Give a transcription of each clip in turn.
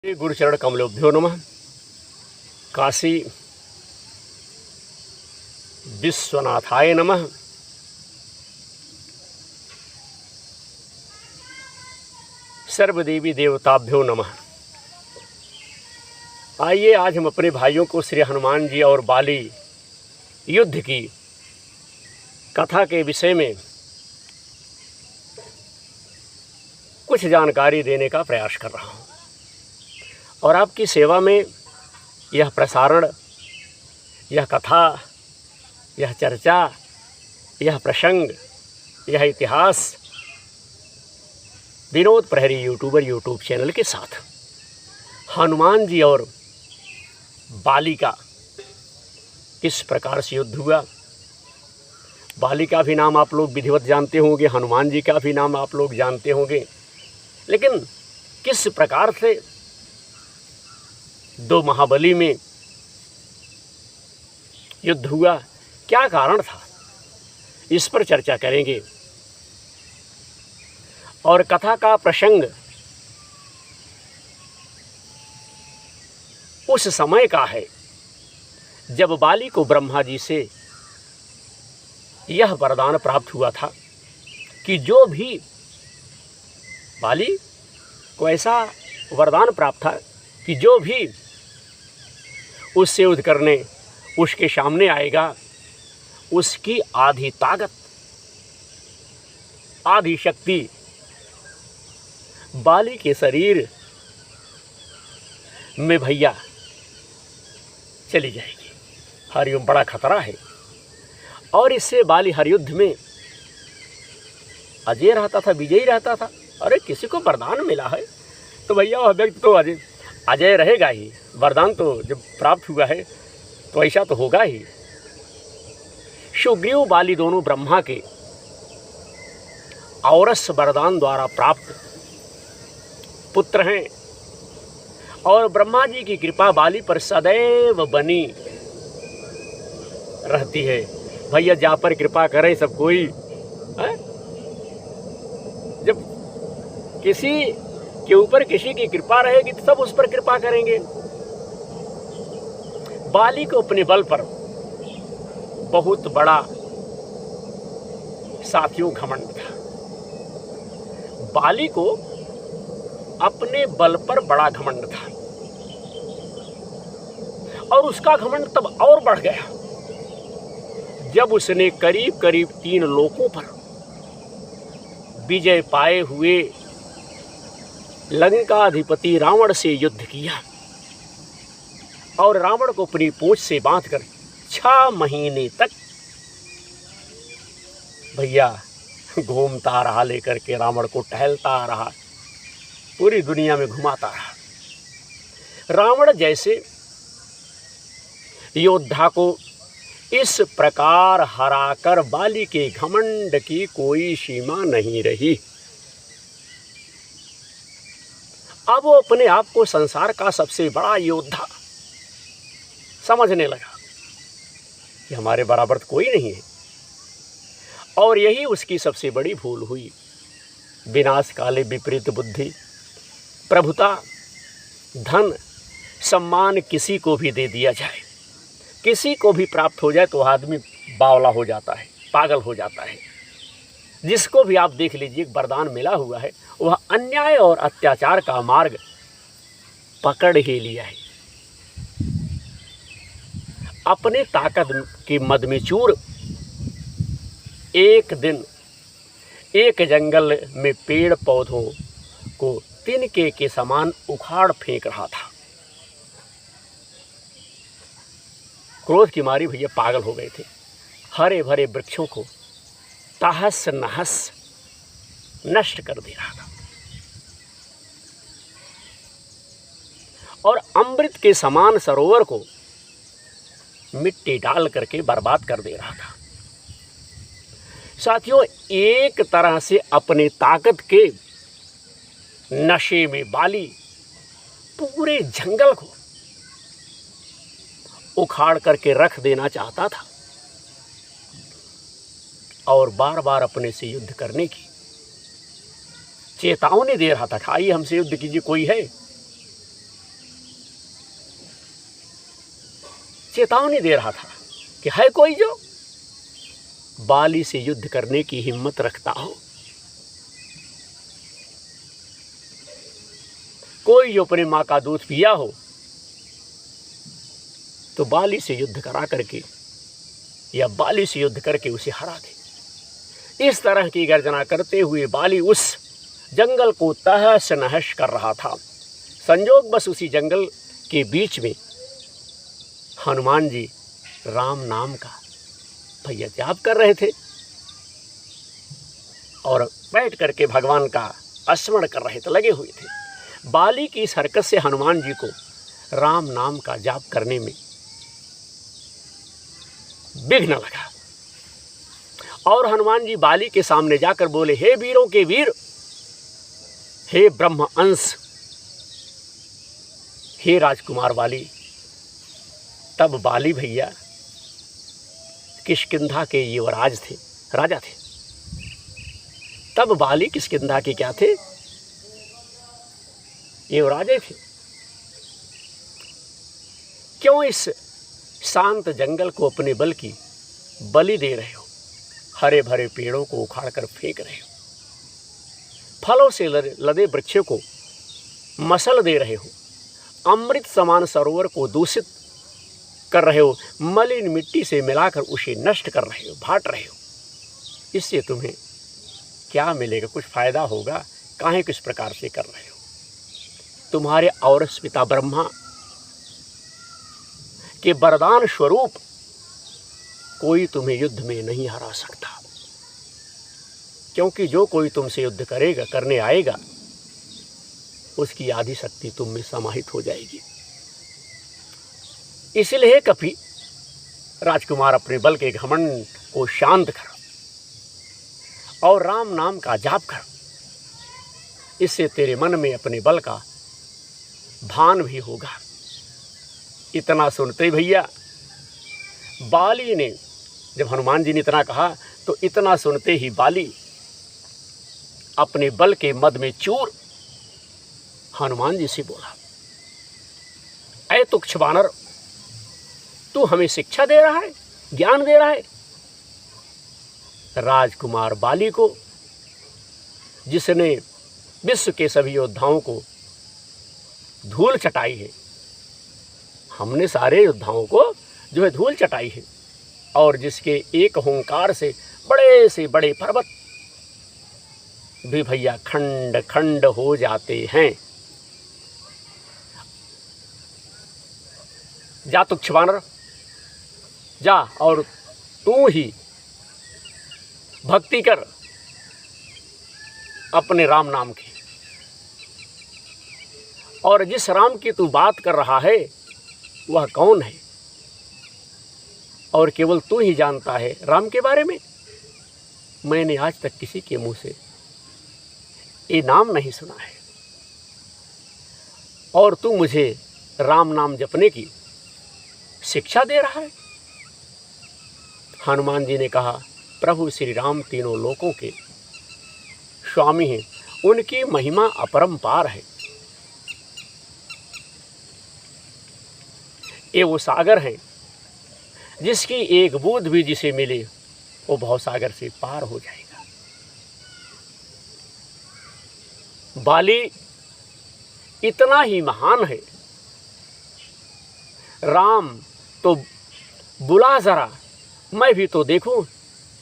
श्री गुरुचरण कमलोभ्यो नमः। काशी विश्वनाथाय नमः। सर्वदेवी देवताभ्यो नमः। आइए आज हम अपने भाइयों को श्री हनुमान जी और बाली युद्ध की कथा के विषय में कुछ जानकारी देने का प्रयास कर रहा हूँ और आपकी सेवा में यह प्रसारण, यह कथा, यह चर्चा, यह प्रसंग, यह इतिहास विनोद प्रहरी यूट्यूब चैनल के साथ हनुमान जी और बाली का किस प्रकार से युद्ध हुआ। बाली का भी नाम आप लोग विधिवत जानते होंगे, हनुमान जी का भी नाम आप लोग जानते होंगे, लेकिन किस प्रकार से दो महाबली में युद्ध हुआ, क्या कारण था, इस पर चर्चा करेंगे। और कथा का प्रसंग उस समय का है जब बाली को ब्रह्मा जी से यह वरदान प्राप्त हुआ था कि जो भी बाली को ऐसा वरदान प्राप्त था कि जो भी उससे युद्ध करने उसके सामने आएगा, उसकी आधी ताकत, आधी शक्ति बाली के शरीर में भैया चली जाएगी। हर युद्ध बड़ा खतरा है और इससे बाली हर युद्ध में अजय रहता था, विजयी रहता था। अरे किसी को वरदान मिला है तो भैया वह व्यक्ति तो अजय रहेगा ही। वरदान तो जब प्राप्त हुआ है तो ऐसा तो होगा ही। सुग्रीव बाली दोनों ब्रह्मा के औरस वरदान द्वारा प्राप्त पुत्र हैं और ब्रह्मा जी की कृपा बाली पर सदैव बनी रहती है। भैया जा पर कृपा करे सब कोई है? जब किसी के ऊपर किसी की कृपा रहेगी तो सब उस पर कृपा करेंगे। बाली को अपने बल पर बहुत बड़ा साथियों घमंड था। बाली को अपने बल पर बड़ा घमंड था और उसका घमंड तब और बढ़ गया जब उसने करीब करीब 3 लोकों पर विजय पाए हुए लंकाधिपति रावण से युद्ध किया और रावण को अपनी पूंछ से बांधकर 6 महीने तक भैया घूमता रहा, लेकर के रावण को टहलता रहा, पूरी दुनिया में घुमाता रहा। रावण जैसे योद्धा को इस प्रकार हराकर बाली के घमंड की कोई सीमा नहीं रही। अब वो अपने आप को संसार का सबसे बड़ा योद्धा समझने लगा कि हमारे बराबर कोई नहीं है और यही उसकी सबसे बड़ी भूल हुई। विनाश काले विपरीत बुद्धि। प्रभुता, धन, सम्मान किसी को भी दे दिया जाए, किसी को भी प्राप्त हो जाए तो आदमी बावला हो जाता है, पागल हो जाता है। जिसको भी आप देख लीजिए वरदान मिला हुआ है वह अन्याय और अत्याचार का मार्ग पकड़ ही लिया है। अपने ताकत के मद में चूर एक दिन एक जंगल में पेड़ पौधों को तिनके के समान उखाड़ फेंक रहा था। क्रोध की मारी भैया पागल हो गए थे। हरे भरे वृक्षों को तहस नहस नष्ट कर दे रहा था और अमृत के समान सरोवर को मिट्टी डाल करके बर्बाद कर दे रहा था। साथियों, एक तरह से अपने ताकत के नशे में बाली पूरे जंगल को उखाड़ करके रख देना चाहता था और बार बार अपने से युद्ध करने की चेतावनी दे रहा था। आइए हमसे युद्ध कीजिए, कोई है। चेतावनी दे रहा था कि है कोई जो बाली से युद्ध करने की हिम्मत रखता हो, कोई जो अपने माँ का दूध पिया हो तो बाली से युद्ध करा करके या बाली से युद्ध करके उसे हरा दे। इस तरह की गर्जना करते हुए बाली उस जंगल को तहस नहस कर रहा था। संयोग बस उसी जंगल के बीच में हनुमान जी राम नाम का भैया जाप कर रहे थे और बैठ करके भगवान का स्मरण कर रहे थे, लगे हुए थे। बाली की इस हरकत से हनुमान जी को राम नाम का जाप करने में विघ्न लगा और हनुमान जी बाली के सामने जाकर बोले, हे वीरों के वीर, हे ब्रह्म अंश, हे राजकुमार बाली। तब बाली भैया किष्किंधा के युवराज थे, राजा थे। तब बाली किष्किंधा के क्या थे? युवराज थे। क्यों इस शांत जंगल को अपने बल की बलि दे रहे हो? हरे भरे पेड़ों को उखाड़ कर फेंक रहे हो, फलों से लदे वृक्षों को मसल दे रहे हो, अमृत समान सरोवर को दूषित कर रहे हो, मलिन मिट्टी से मिलाकर उसे नष्ट कर रहे हो, बांट रहे हो। इससे तुम्हें क्या मिलेगा? कुछ फायदा होगा? काहे किस प्रकार से कर रहे हो? तुम्हारे औरस पिता ब्रह्मा के वरदान स्वरूप कोई तुम्हें युद्ध में नहीं हरा सकता, क्योंकि जो कोई तुमसे युद्ध करेगा, करने आएगा, उसकी आधी शक्ति तुम में समाहित हो जाएगी। इसलिए कभी राजकुमार अपने बल के घमंड को शांत कर और राम नाम का जाप कर। इससे तेरे मन में अपने बल का भान भी होगा। इतना सुनते भैया बाली ने, जब हनुमान जी ने इतना कहा तो इतना सुनते ही बाली अपने बल के मद में चूर हनुमान जी से बोला, ऐ तुक्ष बानर, तू हमें शिक्षा दे रहा है, ज्ञान दे रहा है? राजकुमार बाली को, जिसने विश्व के सभी योद्धाओं को धूल चटाई है, हमने सारे योद्धाओं को जो है धूल चटाई है, और जिसके एक हुंकार से बड़े पर्वत भी भैया खंड खंड हो जाते हैं। जा तुक्ष बानर, जा और तू ही भक्ति कर अपने राम नाम की, और जिस राम की तू बात कर रहा है वह कौन है? और केवल तू ही जानता है राम के बारे में। मैंने आज तक किसी के मुंह से ये नाम नहीं सुना है, और तू मुझे राम नाम जपने की शिक्षा दे रहा है। हनुमान जी ने कहा, प्रभु श्री राम तीनों लोकों के स्वामी हैं, उनकी महिमा अपरंपार है। ये वो सागर हैं जिसकी एक बूंद भी जिसे मिले वो भवसागर से पार हो जाएगा। बाली इतना ही महान है। राम तो बुला जरा, मैं भी तो देखूं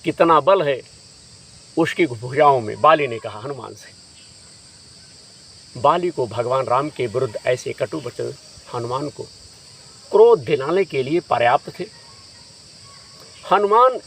कितना बल है उसकी भुजाओं में, बाली ने कहा हनुमान से। बाली को भगवान राम के विरुद्ध ऐसे कटु वचन हनुमान को क्रोध दिलाने के लिए पर्याप्त थे। हनुमान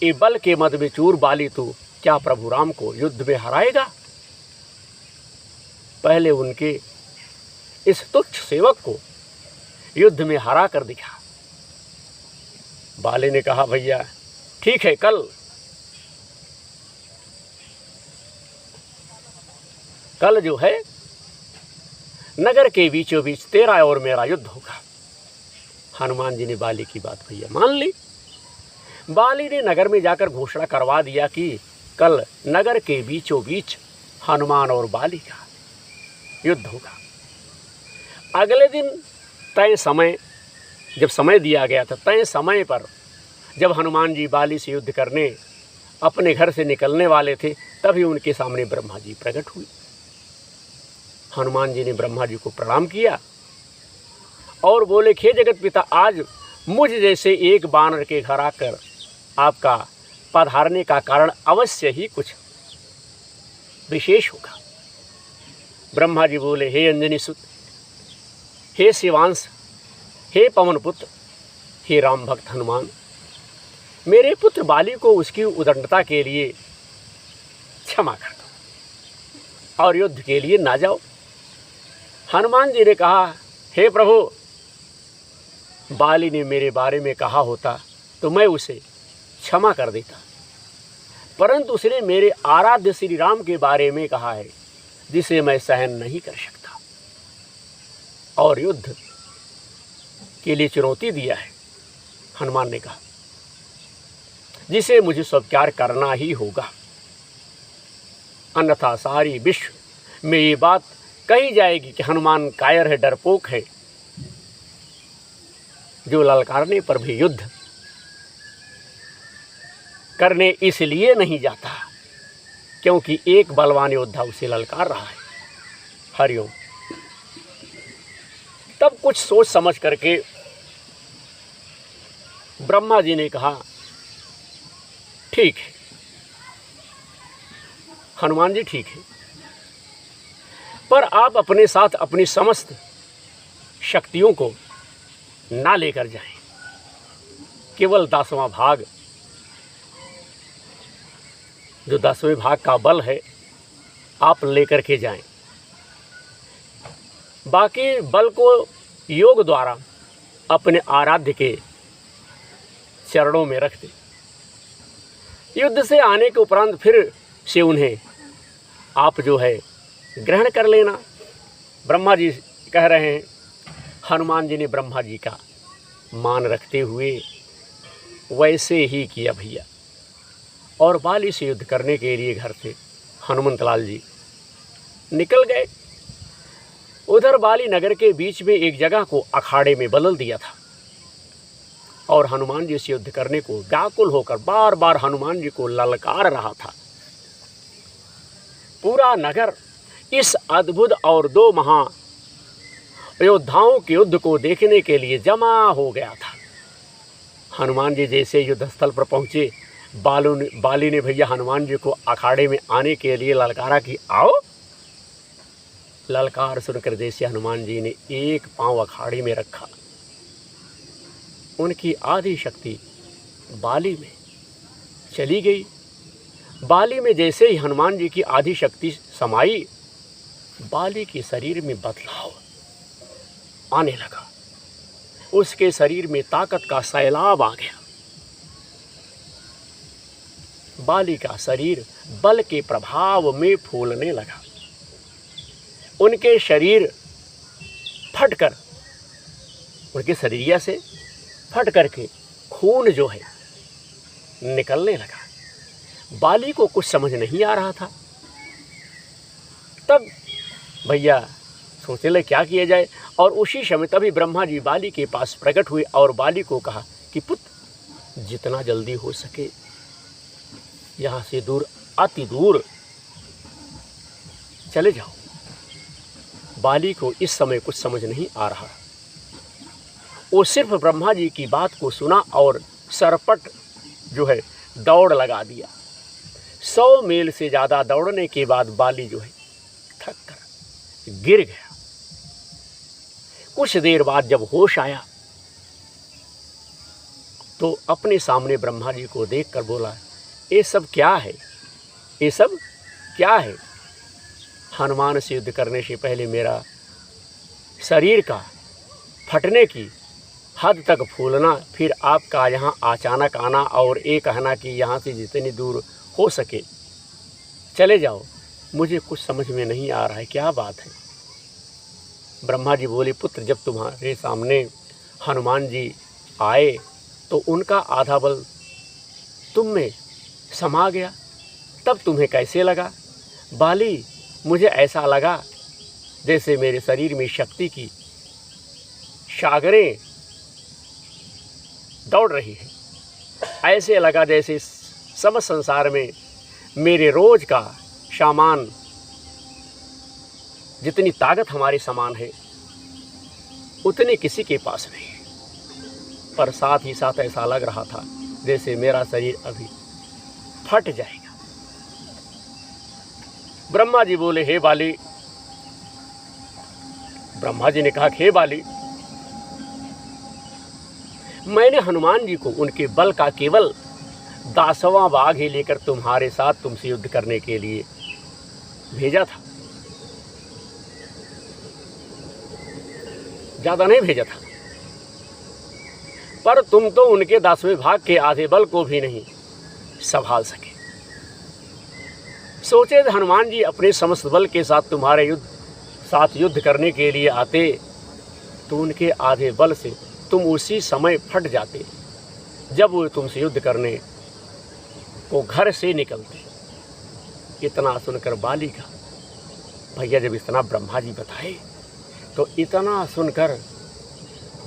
ये बल के मद में चूर बाली तो क्या प्रभु राम को युद्ध में हराएगा? पहले उनके इस तुच्छ सेवक को युद्ध में हरा कर दिखा। बाली ने कहा, भैया ठीक है, कल जो है नगर के बीचों बीच तेरा और मेरा युद्ध होगा। हनुमान जी ने बाली की बात भैया मान ली। बाली ने नगर में जाकर घोषणा करवा दिया कि कल नगर के बीचों बीच हनुमान और बाली का युद्ध होगा। अगले दिन तय समय जब समय दिया गया था, तय समय पर जब हनुमान जी बाली से युद्ध करने अपने घर से निकलने वाले थे, तभी उनके सामने ब्रह्मा जी प्रकट हुए। हनुमान जी ने ब्रह्मा जी को प्रणाम किया और बोले, हे जगत पिता, आज मुझ जैसे एक बानर के घर आकर आपका पधारने का कारण अवश्य ही कुछ विशेष होगा। ब्रह्मा जी बोले, हे अंजनी सुत, हे शिवांश, हे पवन पुत्र, हे राम भक्त हनुमान, मेरे पुत्र बाली को उसकी उदंडता के लिए क्षमा कर दो और युद्ध के लिए ना जाओ। हनुमान जी ने कहा, हे प्रभु, बाली ने मेरे बारे में कहा होता तो मैं उसे क्षमा कर देता, परंतु उसने मेरे आराध्य श्री राम के बारे में कहा है जिसे मैं सहन नहीं कर सकता और युद्ध के लिए चुनौती दिया है। हनुमान ने कहा, जिसे मुझे स्वीकार करना ही होगा, अन्यथा सारी विश्व में ये बात कही जाएगी कि हनुमान कायर है, डरपोक है, जो ललकारने पर भी युद्ध करने इसलिए नहीं जाता क्योंकि एक बलवान योद्धा उसे ललकार रहा है। हरिओम। तब कुछ सोच समझ करके ब्रह्मा जी ने कहा, ठीक है हनुमान जी, ठीक है, पर आप अपने साथ अपनी समस्त शक्तियों को ना लेकर जाएं, केवल 10वां भाग, जो 10वें भाग का बल है, आप लेकर के जाएं। बाकी बल को योग द्वारा अपने आराध्य के चरणों में रख दें। युद्ध से आने के उपरांत फिर से उन्हें आप जो है ग्रहण कर लेना। ब्रह्मा जी कह रहे हैं। हनुमान जी ने ब्रह्मा जी का मान रखते हुए वैसे ही किया भैया, और बाली से युद्ध करने के लिए घर से हनुमंतलाल जी निकल गए। उधर बाली नगर के बीच में एक जगह को अखाड़े में बदल दिया था और हनुमान जी से युद्ध करने को व्याकुल होकर बार बार हनुमान जी को ललकार रहा था। पूरा नगर इस अद्भुत और 2 महा योद्धाओं के युद्ध को देखने के लिए जमा हो गया था। हनुमान जी जैसे युद्ध स्थल पर पहुंचे, बाली ने भैया हनुमान जी को अखाड़े में आने के लिए ललकारा कि आओ। ललकार सुनकर जैसे हनुमान जी ने एक पांव अखाड़े में रखा, उनकी आधी शक्ति बाली में चली गई। बाली में जैसे ही हनुमान जी की आधी शक्ति समाई, बाली के शरीर में बदलाव आने लगा। उसके शरीर में ताकत का सैलाब आ गया। बाली का शरीर बल के प्रभाव में फूलने लगा। उनके शरीर फटकर, उनके शरीरिया से फट करके खून जो है निकलने लगा। बाली को कुछ समझ नहीं आ रहा था। तब भैया सोचने लगे क्या किया जाए, और उसी समय तभी ब्रह्मा जी बाली के पास प्रकट हुए और बाली को कहा कि पुत्र, जितना जल्दी हो सके यहाँ से दूर, अति दूर चले जाओ। बाली को इस समय कुछ समझ नहीं आ रहा। वो सिर्फ ब्रह्मा जी की बात को सुना और सरपट जो है दौड़ लगा दिया। 100 मील से ज़्यादा दौड़ने के बाद बाली जो है थक कर गिर गया। कुछ देर बाद जब होश आया तो अपने सामने ब्रह्मा जी को देखकर बोला, ये सब क्या है, ये सब क्या है? हनुमान से युद्ध करने से पहले मेरा शरीर का फटने की हद तक फूलना, फिर आपका यहाँ अचानक आना और ये कहना कि यहाँ से जितनी दूर हो सके चले जाओ, मुझे कुछ समझ में नहीं आ रहा है, क्या बात है? ब्रह्मा जी बोले, पुत्र, जब तुम्हारे सामने हनुमान जी आए तो उनका आधा बल तुम में समा गया, तब तुम्हें कैसे लगा? बाली, मुझे ऐसा लगा जैसे मेरे शरीर में शक्ति की सागरें दौड़ रही है। ऐसे लगा जैसे समस्त संसार में मेरे रोज का सामान, जितनी ताकत हमारे समान है उतनी किसी के पास नहीं। पर साथ ही साथ ऐसा लग रहा था जैसे मेरा शरीर अभी फट जाएगा। ब्रह्मा जी बोले, हे बाली। ब्रह्मा जी ने कहा, हे बाली, मैंने हनुमान जी को उनके बल का केवल 10वां भाग ही लेकर तुम्हारे साथ तुमसे युद्ध करने के लिए भेजा था, ज्यादा नहीं भेजा था। पर तुम तो उनके 10वें भाग के आधे बल को भी नहीं संभाल सके। सोचे हनुमान जी अपने समस्त बल के साथ तुम्हारे साथ युद्ध करने के लिए आते तो उनके आधे बल से तुम उसी समय फट जाते जब वो तुमसे युद्ध करने को घर से निकलते। इतना सुनकर बाली का भैया जब इतना ब्रह्मा जी बताए तो इतना सुनकर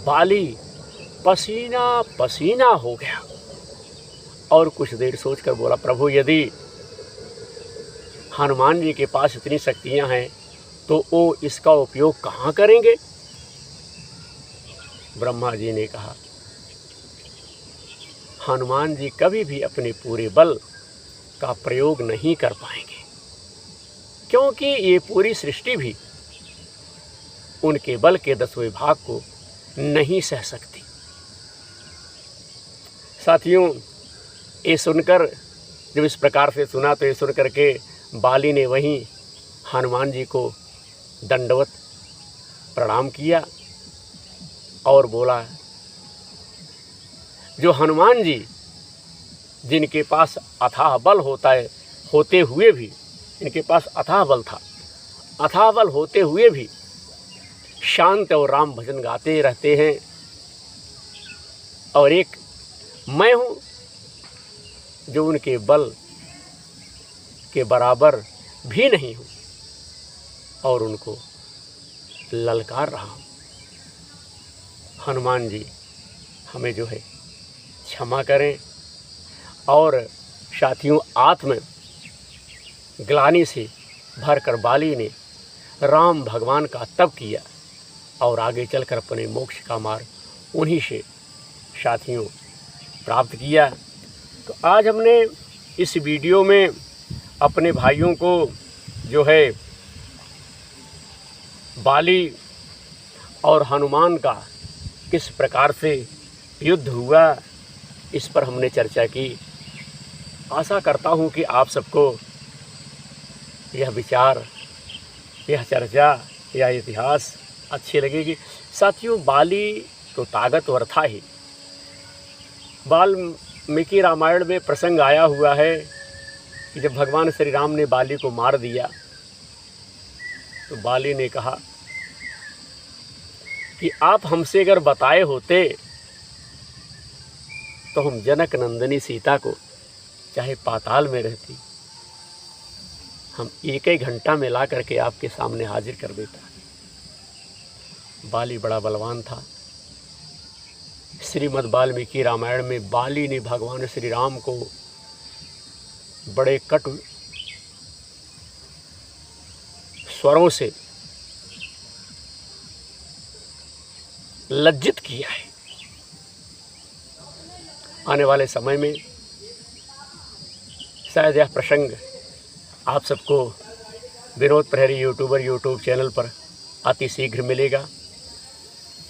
बाली पसीना पसीना हो गया और कुछ देर सोचकर बोला, प्रभु यदि हनुमान जी के पास इतनी शक्तियां हैं तो वो इसका उपयोग कहाँ करेंगे? ब्रह्मा जी ने कहा, हनुमान जी कभी भी अपने पूरे बल का प्रयोग नहीं कर पाएंगे, क्योंकि ये पूरी सृष्टि भी उनके बल के 10वें भाग को नहीं सह सकती। साथियों, ये सुनकर जब इस प्रकार से सुना तो ये सुनकर के बाली ने वहीं हनुमान जी को दंडवत प्रणाम किया और बोला, जो हनुमान जी जिनके पास अथाह बल होता है, होते हुए भी इनके पास अथाह बल था, अथाह बल होते हुए भी शांत और राम भजन गाते रहते हैं, और एक मैं हूँ जो उनके बल के बराबर भी नहीं हूँ और उनको ललकार रहा हूँ। हनुमान जी हमें जो है क्षमा करें। और साथियों, आत्म ग्लानि से भरकर बाली ने राम भगवान का तप किया और आगे चलकर अपने मोक्ष का मार्ग उन्हीं से साथियों प्राप्त किया। तो आज हमने इस वीडियो में अपने भाइयों को जो है बाली और हनुमान का किस प्रकार से युद्ध हुआ, इस पर हमने चर्चा की। आशा करता हूँ कि आप सबको यह विचार, यह चर्चा, यह इतिहास अच्छी लगेगी। साथियों, बाली तो ताकतवर था ही। वाल्मीकि रामायण में प्रसंग आया हुआ है कि जब भगवान श्री राम ने बाली को मार दिया तो बाली ने कहा कि आप हमसे अगर बताए होते तो हम जनक नंदिनी सीता को, चाहे पाताल में रहती, हम एक ही घंटा में ला करके आपके सामने हाजिर कर देता। बाली बड़ा बलवान था। श्रीमद् वाल्मीकि रामायण में बाली ने भगवान श्री राम को बड़े कटु स्वरों से लज्जित किया है। आने वाले समय में शायद यह प्रसंग आप सबको विनोद प्रहरी यूट्यूब चैनल पर अति शीघ्र मिलेगा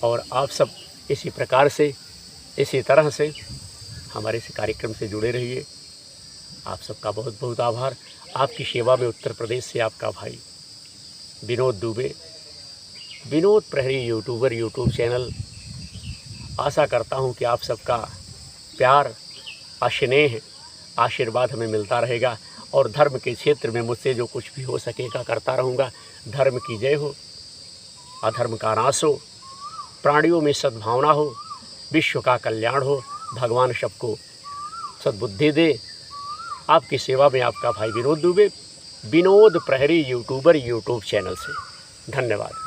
और आप सब इसी प्रकार से, इसी तरह से हमारे इस कार्यक्रम से जुड़े रहिए। आप सबका बहुत बहुत आभार। आपकी सेवा में उत्तर प्रदेश से आपका भाई विनोद दुबे, विनोद प्रहरी यूट्यूब चैनल। आशा करता हूं कि आप सबका प्यार, स्नेह, आशीर्वाद हमें मिलता रहेगा और धर्म के क्षेत्र में मुझसे जो कुछ भी हो सकेगा करता रहूँगा। धर्म की जय हो, अधर्म का नाश हो, प्राणियों में सद्भावना हो, विश्व का कल्याण हो। भगवान सबको सद्बुद्धि दे। आपकी सेवा में आपका भाई विनोद दुबे, विनोद प्रहरी यूट्यूब चैनल से। धन्यवाद।